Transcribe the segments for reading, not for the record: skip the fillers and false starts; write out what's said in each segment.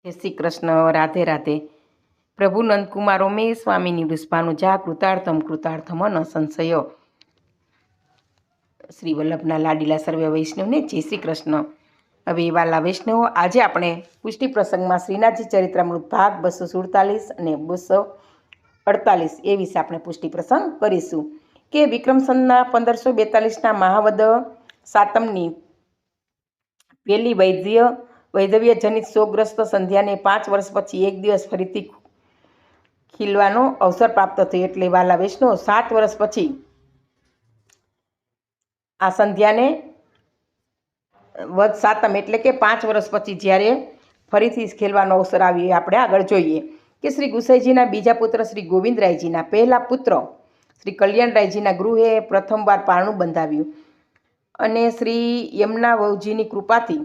જય શ્રી કૃષ્ણ. રાધે રાધે. પ્રભુ નંદકુમારો મે સ્વામીની વૃષભાનુજા કૃતાર્થમ કૃતાર્થમ ન સંશયો. શ્રી વલ્લભના લાડીલા સર્વે વૈષ્ણવને જય શ્રી કૃષ્ણ. હવે વાલા વૈષ્ણવો, આજે આપણે પુષ્ટિ પ્રસંગમાં શ્રીનાથજી ચરિત્રામૃત ભાગ 247 અને 248 એ વિશે આપણે પુષ્ટિ પ્રસંગ કરીશું. કે વિક્રમ સંવતના 1542ના મહાવદ સાતમની પહેલી વૈધવ્ય જનિત શોકગ્રસ્ત સંધ્યાને 5 વર્ષ પછી એક દિવસ ફરીથી ખીલવાનો અવસર પ્રાપ્ત થયો. એટલે વાલા વૈષ્ણવ, 7 વર્ષ પછી આ સંધ્યાને વદ સાતમ એટલે કે 5 વર્ષ પછી જ્યારે ફરીથી ખેલવાનો અવસર આવ્યો, એ આપણે આગળ જોઈએ. કે શ્રી ગુસાઈજીના બીજા પુત્ર શ્રી ગોવિંદરાયજીના પહેલા પુત્ર શ્રી કલ્યાણરાયજીના ગૃહે પ્રથમવાર પારણું બંધાવ્યું અને શ્રી યમના વહુજીની કૃપાથી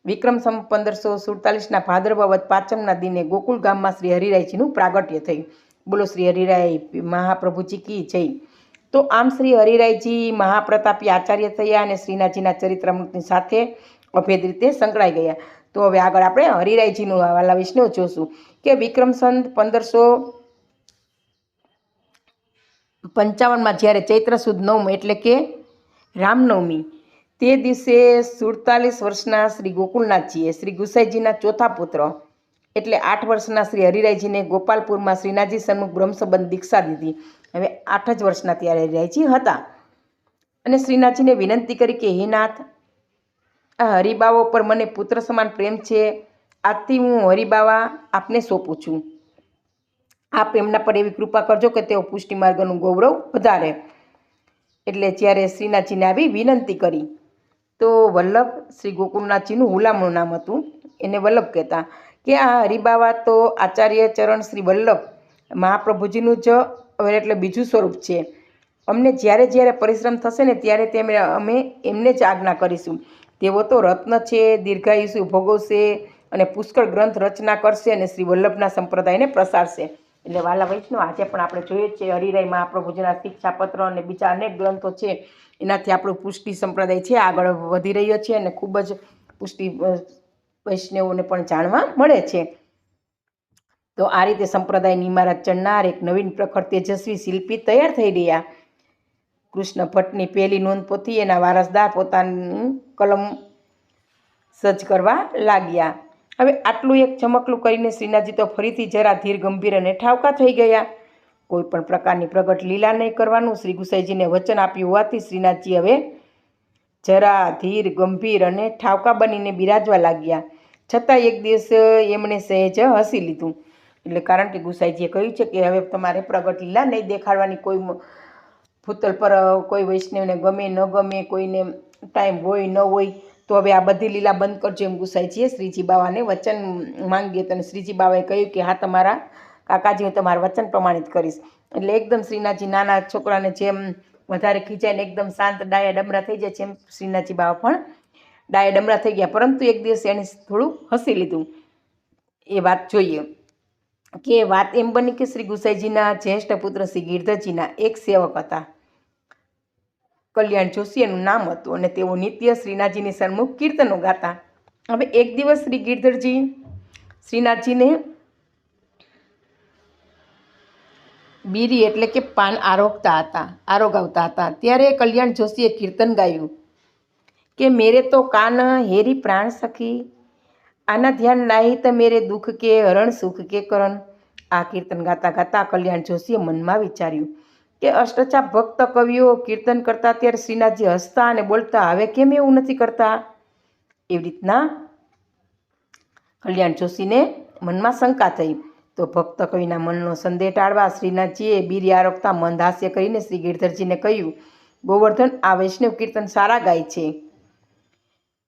વિક્રમ સંવત 1547ના ભાદરવા વદ પાંચમના દિને ગોકુળ ગામમાં શ્રી હરિરાયજીનું પ્રાગટ્ય થયું. બોલો શ્રી હરિરાય મહાપ્રભુજી કી જય. તો આમ શ્રી હરિરાયજી મહાપ્રતાપી આચાર્ય થયા અને શ્રીનાથજીના ચરિત્રામૃતની સાથે અભેદ રીતે સંકળાઈ ગયા. તો હવે આગળ આપણે હરિરાયજીનું વાલા વિષ્ણુ જોશું. કે વિક્રમ સંવત 1555માં જ્યારે ચૈત્ર સુદ નવમ એટલે કે રામનવમી તે દિવસે 47 વર્ષના શ્રી ગોકુલનાથજીએ શ્રી ગુસાઈજીના ચોથા પુત્ર એટલે 8 વર્ષના શ્રી હરિરાયજીને ગોપાલપુરમાં શ્રીનાથજી સન્મુખ બ્રહ્મસંબંધ દીક્ષા દીધી. હવે 8 જ વર્ષના ત્યારે હરિરાયજી હતા અને શ્રીનાથજીને વિનંતી કરી કે હે નાથ, આ હરિબાવા પર મને પુત્ર સમાન પ્રેમ છે. આજથી હું હરિબાવા આપને સોંપું છું. આપ એમના પર એવી કૃપા કરજો કે તેઓ પુષ્ટિ માર્ગનું ગૌરવ વધારે. એટલે જ્યારે શ્રીનાથજીને આવી વિનંતી કરી તો વલ્લભ શ્રી ગોકુલનાથજીનું હુલામણું નામ હતું, એને વલ્લભ કહેતા. કે આ હરિબાવા તો આચાર્ય ચરણ શ્રી વલ્લભ મહાપ્રભુજીનું જ એટલે બીજું સ્વરૂપ છે. અમને જ્યારે જ્યારે પરિશ્રમ થશે ને ત્યારે અમે એમને જ આજ્ઞા કરીશું. તેઓ તો રત્ન છે, દીર્ઘાયુષ્ય ભોગવશે અને પુષ્કળ ગ્રંથ રચના કરશે અને શ્રી વલ્લભના સંપ્રદાયને પ્રસારશે. એટલે વાલા વૈષ્ણવ, આજે પણ આપણે જોઈએ છીએ હરિરાય મહાપ્રભુજીના શિક્ષાપત્ર અને બીજા અનેક ગ્રંથો છે, એનાથી આપણું પુષ્ટિ સંપ્રદાય છે આગળ વધી રહ્યો છે અને ખૂબ જ પુષ્ટિ વૈષ્ણવોને પણ જાણવા મળે છે. તો આ રીતે સંપ્રદાયની ઇમારત ચણનાર એક નવીન પ્રખર તેજસ્વી શિલ્પી તૈયાર થઈ રહ્યા. કૃષ્ણ ભટ્ટની પહેલી નોંધ પોથી એના વારસદાર પોતાની કલમ સજ્જ કરવા લાગ્યા. હવે આટલું એક ચમકલું કરીને શ્રીનાથજી તો ફરીથી જરા ધીર ગંભીર અને ઠાવકા થઈ ગયા. કોઈ પણ પ્રકારની પ્રગટ લીલા નહીં કરવાનું શ્રી ગુસાઈજીને વચન આપ્યું હોવાથી શ્રીનાથજી હવે જરા ધીર ગંભીર અને ઠાવકા બનીને બિરાજવા લાગ્યા. છતાં એક દિવસ એમણે સહેજ હસી લીધું. એટલે કારણ કે ગુસાઈજીએ કહ્યું છે કે હવે તમારે પ્રગટ લીલા નહીં દેખાડવાની. કોઈ ભૂતલ પર કોઈ વૈષ્ણવને ગમે ન ગમે, કોઈને ટાઈમ હોય ન હોય, તો હવે આ બધી લીલા બંધ કરજો એમ ગુસાઈજીએ શ્રીજી બાવાને વચન માંગ્યું હતું. અને શ્રીજી બાવાએ કહ્યું કે હા, તમારા કાકાજી, હું તમારા વચન પ્રમાણિત કરીશ. એટલે એકદમ શ્રીનાથજી નાના છોકરાને જેમ વધારે ખીજાઈને એકદમ શાંત ડાયા ડમરા થઈ જાય છે, એમ શ્રીનાથજી બાવા પણ ડાયા ડમરા થઈ ગયા. પરંતુ એક દિવસ એણે થોડું હસી લીધું. એ વાત જોઈએ કે વાત એમ બની કે શ્રી ગુસાઈજીના જ્યેષ્ઠ પુત્ર શ્રી ગિરધરજીના એક સેવક હતા, કલ્યાણ જોશી એનું નામ હતું, અને તેઓ નિત્ય શ્રીનાથજીની સન્મુખ કીર્તનો ગાતા. હવે એક દિવસ શ્રી ગિરધરજી શ્રીનાથજીને બીરી એટલે કે પાન આરોગાવતા હતા. ત્યારે કલ્યાણ જોશીએ કીર્તન ગાયું કે મેરે તો કાન હેરી પ્રાણ સખી, આના ધ્યાન નાહી તો મેરે દુઃખ કે હરણ સુખ કે કરણ. આ કીર્તન ગાતા ગાતા કલ્યાણ જોશીએ મનમાં વિચાર્યું કે અષ્ટચાપ ભક્ત કવિઓ કીર્તન કરતા ત્યારે શ્રીનાથજી હસતા અને બોલતા, હવે કેમ એવું નથી કરતા? એવી રીતના કલ્યાણ જોશીને મનમાં શંકા થઈ. તો ભક્ત કવિના મનનો સંદેહ ટાળવા શ્રીનાથજીએ બીરી આરોગતા મંદ હાસ્ય કરીને શ્રી ગિરધરજીને કહ્યું, ગોવર્ધન, આ વૈષ્ણવ કીર્તન સારા ગાય છે.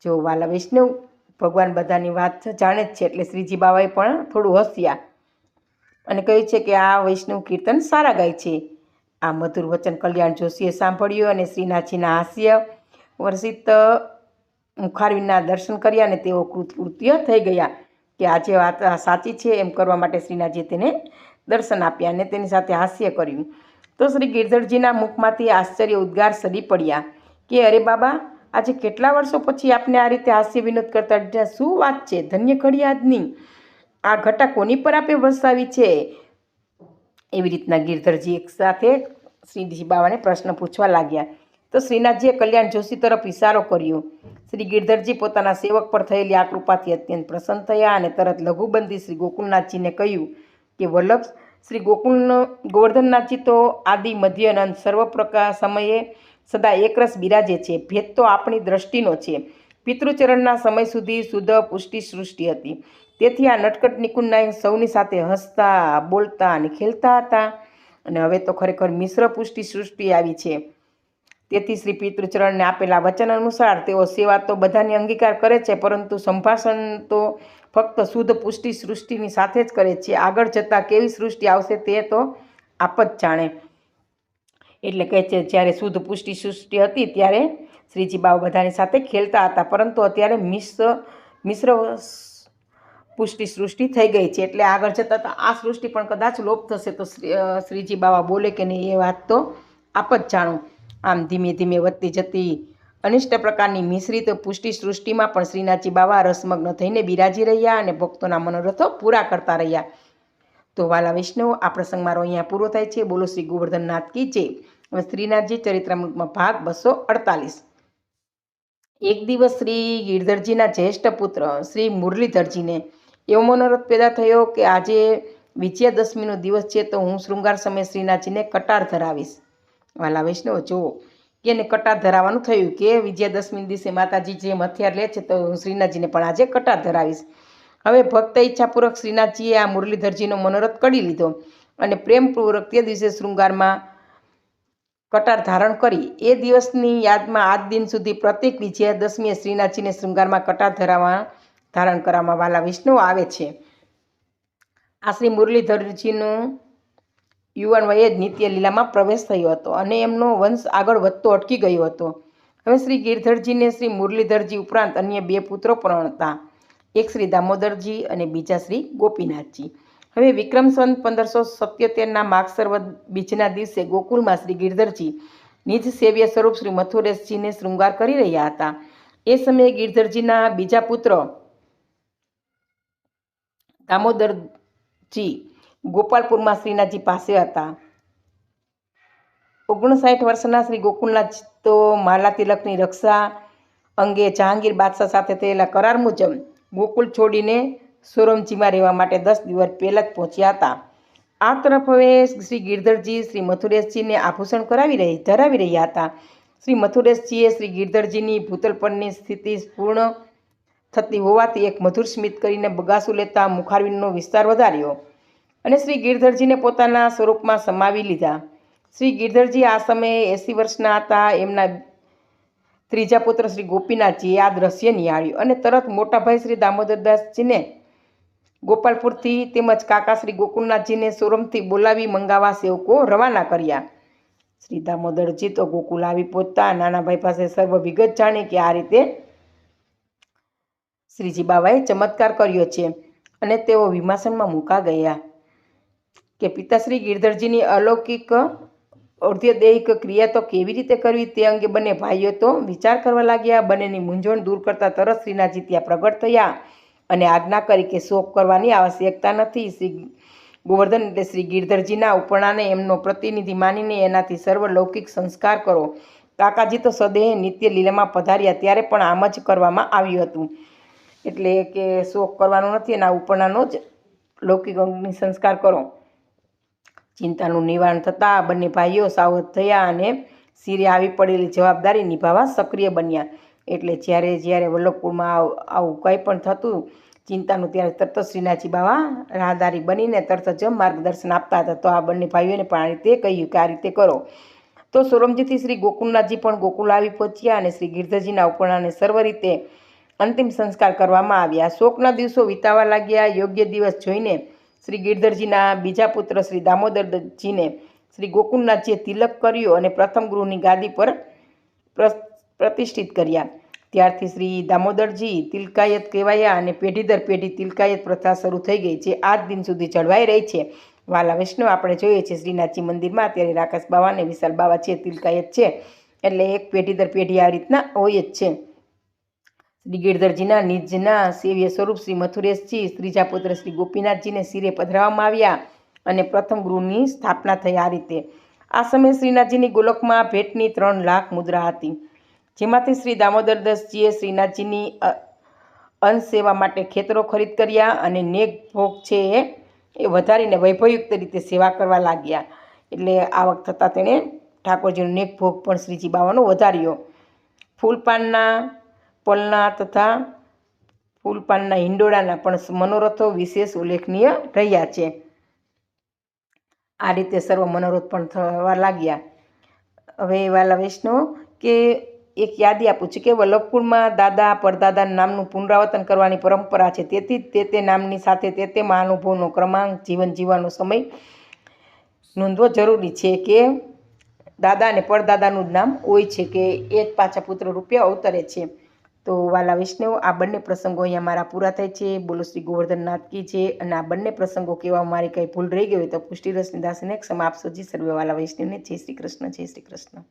જો વાલા વૈષ્ણવ, ભગવાન બધાની વાત જાણે જ છે. એટલે શ્રીજી બાવાએ પણ થોડું હસ્યા અને કહ્યું છે કે આ વૈષ્ણવ કીર્તન સારા ગાય છે. આ મધુર વચન કલ્યાણ જોશીએ સાંભળ્યું અને શ્રીનાથજીના હાસ્ય વર્ષિત મુખારવિંદના દર્શન કર્યા અને તેઓ કૃતકૃત્ય થઈ ગયા કે આજે વાત સાચી છે એમ કરવા માટે શ્રીનાથજીએ તેને દર્શન આપ્યા અને તેની સાથે હાસ્ય કર્યું. તો શ્રી ગિરધરજીના મુખમાંથી આશ્ચર્ય ઉદ્ગાર સરી પડ્યા કે અરે બાબા, આજે કેટલા વર્ષો પછી આપને આ રીતે હાસ્ય વિનોદ કરતા, શું વાત છે, ધન્ય ઘડી આજની. આ ઘટા કોની પર આપે વસાવી છે? એવી રીતના ગિરધરજી એક સાથે શ્રીજી બાવાને પ્રશ્ન પૂછવા લાગ્યા. તો શ્રીનાથજીએ કલ્યાણ જોશી તરફ ઇશારો કર્યો. શ્રી ગિરધરજી પોતાના સેવક પર થયેલી આ કૃપાથી અત્યંત પ્રસન્ન થયા અને તરત લઘુબંધી શ્રી ગોકુલનાથજીને કહ્યું કે વલ્લભ શ્રી ગોવર્ધનનાથજી તો આદિ મધ્ય અને અંત સર્વ પ્રકાર સમયે સદા એકરસ બિરાજે છે. ભેદ તો આપણી દ્રષ્ટિનો છે. પિતૃચરણના સમય સુધી શુદ્ધ પુષ્ટિ સૃષ્ટિ હતી. તેથી આ નટકટ નિકુંજ સૌની સાથે હસતા, બોલતા અને ખેલતા હતા. અને હવે તો ખરેખર મિશ્ર પુષ્ટિ સૃષ્ટિ આવી છે. તેથી શ્રી પિતૃચરણને આપેલા વચન અનુસાર તેઓ સેવા તો બધાની અંગીકાર કરે છે, પરંતુ સંભાષણ તો ફક્ત શુદ્ધ પુષ્ટિ સૃષ્ટિની સાથે જ કરે છે. આગળ જતાં કેવી સૃષ્ટિ આવશે તે તો આપ જ જાણે. એટલે કહે છે, જ્યારે શુદ્ધ પુષ્ટિ સૃષ્ટિ હતી ત્યારે શ્રીજી બાવા બધાની સાથે ખેલતા હતા, પરંતુ અત્યારે મિશ્ર પુષ્ટિ સૃષ્ટિ થઈ ગઈ છે. એટલે આગળ જતાં તો આ સૃષ્ટિ પણ કદાચ લોપ થશે. તો શ્રીજી બાવા બોલે કે નહીં એ વાત તો આપ જ જાણો. આમ ધીમે ધીમે વધતી જતી અનિષ્ટ પ્રકારની મિશ્રિત પુષ્ટિ સૃષ્ટિમાં પણ શ્રીનાથજી બાવા રસમગ્ન થઈને બિરાજી રહ્યા અને ભક્તોના મનોરથો પૂરા કરતા રહ્યા. તો વાલા વૈષ્ણવ, આ પ્રસંગ મારો અહીંયા પૂરો થાય છે. બોલો શ્રી ગોવર્ધનનાથ કી જય. હવે શ્રીનાથજી ચરિત્રામૃતમાં ભાગ 248. એક દિવસ શ્રી ગિરધરજીના જ્યેષ્ઠ પુત્ર શ્રી મુરલીધરજીને એવો મનોરથ પેદા થયો કે આજે વિજયાદશમીનો દિવસ છે, તો હું શૃંગાર સમયે શ્રીનાથજીને કટાર ધરાવીશ. વાલા વૈષ્ણવ, જુઓ કે એને કટાર ધરાવવાનું થયું કે વિજયાદશમી દિવસે માતાજી જેમ હથિયાર લે છે, તો હું શ્રીનાથજીને પણ આજે કટાર ધરાવીશ. હવે ભક્ત ઈચ્છાપૂર્વક શ્રીનાથજીએ આ મુરલીધરજીનો મનોરથ કરી લીધો અને પ્રેમપૂર્વક તે દિવસે શૃંગારમાં કટાર ધારણ કરી. એ દિવસની યાદમાં આજ દિન સુધી પ્રત્યેક વિજયાદશમીએ શ્રીનાથજીને શૃંગારમાં કટાર ધારણ કરવામાં વાલા વિષ્ણુ આવે છે. આ શ્રી મુરલીધરજીનું યુવાન વયે જ નિત્ય લીલામાં પ્રવેશ થયો હતો અને એમનો વંશ આગળ વધતો અટકી ગયો હતો. હવે શ્રી ગિરધરજીને શ્રી મુરલીધરજી ઉપરાંત અન્ય 2 પુત્રો પણ હતા. એક શ્રી દામોદરજી અને બીજા શ્રી ગોપીનાથજી. હવે વિક્રમ સંવત 1577ના માગસર વદ બીજના દિવસે ગોકુલમાં શ્રી ગિરધરજી નિજ સેવ્ય સ્વરૂપ શ્રી મથુરેશજીને શૃંગાર કરી રહ્યા હતા. એ સમયે ગિરધરજીના બીજા પુત્ર દામોદરજી ગોપાલપુરમાં શ્રીનાથજી પાસે હતા. 59 વર્ષના શ્રી ગોકુલનાથ તો માલા તિલકની રક્ષા અંગે જહાંગીર બાદશાહ સાથે થયેલા કરાર મુજબ ગોકુલ છોડીને સોરમજીમાં રહેવા માટે 10 દિવસ પહેલાં જ પહોંચ્યા હતા. આ તરફ હવે શ્રી ગિરધરજી શ્રી મથુરેશજીને આભૂષણ ધરાવી રહ્યા હતા. શ્રી મથુરેશજીએ શ્રી ગિરધરજીની ભૂતલ પરની સ્થિતિ પૂર્ણ થતી હોવાથી એક મધુર સ્મિત કરીને બગાસું લેતા મુખારવિંદનો વિસ્તાર વધાર્યો અને શ્રી ગિરધરજીને પોતાના સ્વરૂપમાં સમાવી લીધા. શ્રી ગિરધરજી આ સમયે 80 વર્ષના હતા. એમના ત્રીજા પુત્ર શ્રી ગોપીનાથજીએ આ દ્રશ્ય નિહાળ્યું અને તરત મોટા ભાઈ શ્રી દામોદરદાસજીને ગોપાલપુરથી તેમજ કાકા શ્રી ગોકુલનાથજીને સોરમથી બોલાવી મંગાવવા સેવકો રવાના કર્યા. શ્રી દામોદરજી તો ગોકુલ આવી પહોંચતા નાના ભાઈ પાસે સર્વ વિગત જાણી કે આ રીતે શ્રીજી બાવાએ ચમત્કાર કર્યો છે અને તેઓ વિમાસનમાં મૂકા ગયા કે પિતાશ્રી ગિરધરજીની અલૌકિક ઔર્ધ્યદૈહિક ક્રિયા તો કેવી રીતે કરવી તે અંગે બંને ભાઈઓ તો વિચાર કરવા લાગ્યા. બંનેની મૂંઝવણ દૂર કરતા તરત શ્રીનાથજી ત્યાં પ્રગટ થયા અને આજ્ઞા કરી કે શોક કરવાની આવશ્યકતા નથી. શ્રી ગોવર્ધન એટલે શ્રી ગિરધરજીના ઉપરણાને એમનો પ્રતિનિધિ માનીને એનાથી સર્વ લૌકિક સંસ્કાર કરો. કાકાજી તો સદેહ નિત્ય લીલામાં પધાર્યા ત્યારે પણ આમ જ કરવામાં આવ્યું હતું. એટલે કે શોક કરવાનો નથી, એના ઉપરણાનો જ લૌકિક અગ્નિ સંસ્કાર કરો. ચિંતાનું નિવારણ થતાં બંને ભાઈઓ સાવધ થયા અને શિરે આવી પડેલી જવાબદારી નિભાવવા સક્રિય બન્યા. એટલે જ્યારે વલ્લભપુરમાં આવું કંઈ પણ થતું ચિંતાનું, ત્યારે તરત શ્રીનાથજી બાવા રાહદારી બનીને તરત જ માર્ગદર્શન આપતા હતા. તો આ બંને ભાઈઓને પણ આ રીતે કહ્યું કે આ રીતે કરો. તો સોરમજીથી શ્રી ગોકુલનાથજી પણ ગોકુલ આવી પહોંચ્યા અને શ્રી ગિરધરજીના ઉપરણાને સર્વ રીતે અંતિમ સંસ્કાર કરવામાં આવ્યા. શોકના દિવસો વિતાવા લાગ્યા. યોગ્ય દિવસ જોઈને શ્રી ગિરધરજીના બીજા પુત્ર શ્રી દામોદરજીને શ્રી ગોકુલનાથજીએ તિલક કર્યો અને પ્રથમ ગૃહની ગાદી પર પ્રતિષ્ઠિત કર્યા. ત્યારથી શ્રી દામોદરજી તિલકાયત કહેવાયા અને પેઢી દર પેઢી તિલકાયત પ્રથા શરૂ થઈ ગઈ છે. આજ દિન સુધી જળવાઈ રહી છે. વાલા વૈષ્ણવ, આપણે જોઈએ છીએ શ્રીનાથજી મંદિરમાં અત્યારે રાકેશ બાવા અને વિશાલ બાવા છે, તિલકાયત છે. એટલે એક પેઢી દર પેઢી આ રીતના હોય જ છે. શ્રી ગિરધરજીના નિજના સેવ્ય સ્વરૂપ શ્રી મથુરેશજી ત્રીજા પુત્ર શ્રી ગોપીનાથજીને શિરે પધરાવવામાં આવ્યા અને પ્રથમ ગૃહની સ્થાપના થઈ. આ રીતે આ સમયે શ્રીનાથજીની ગોલકમાં ભેટની 3 લાખ મુદ્રા હતી, જેમાંથી શ્રી દામોદરદાસજીએ શ્રીનાથજીની અંશ સેવા માટે ખેતરો ખરીદ કર્યા અને નેક ભોગ છે એ વધારીને વૈભવયુક્ત રીતે સેવા કરવા લાગ્યા. એટલે આવક થતાં તેણે ઠાકોરજીનો નેક ભોગ પણ શ્રીજી બાવાનો વધાર્યો. ફૂલપાનના પલના તથા ફૂલપાનના હિંડોળાના પણ મનોરથો વિશેષ ઉલ્લેખનીય રહ્યા છે. આ રીતે સર્વ મનોરથ પણ થવા લાગ્યા. હવે વાલા વૈષ્ણવ કે એક યાદી આપું છું કે વલ્લભકુળમાં દાદા પરદાદા નામનું પુનરાવર્તન કરવાની પરંપરા છે. તેથી જ તે નામની સાથે તે મહાનુભાવનો ક્રમાંક, જીવન જીવવાનો સમય નોંધવો જરૂરી છે કે દાદા અને પરદાદાનું જ નામ હોય છે કે એ જ પાછા પુત્ર રૂપે અવતરે છે. તો વાલા વૈષ્ણવ, આ બંને પ્રસંગો અહીંયા મારા પૂરા થાય છે. બોલો શ્રી ગોવર્ધનનાથ કી છે. અને આ બંને પ્રસંગો કહેવામાં મારી કંઈ ભૂલ રહી ગઈ હોય તો પુષ્ટિ રસની દાસીને ક્ષમા આપશો. જી સર્વે વાલા વૈષ્ણવને જય શ્રી કૃષ્ણ, જય શ્રી કૃષ્ણ.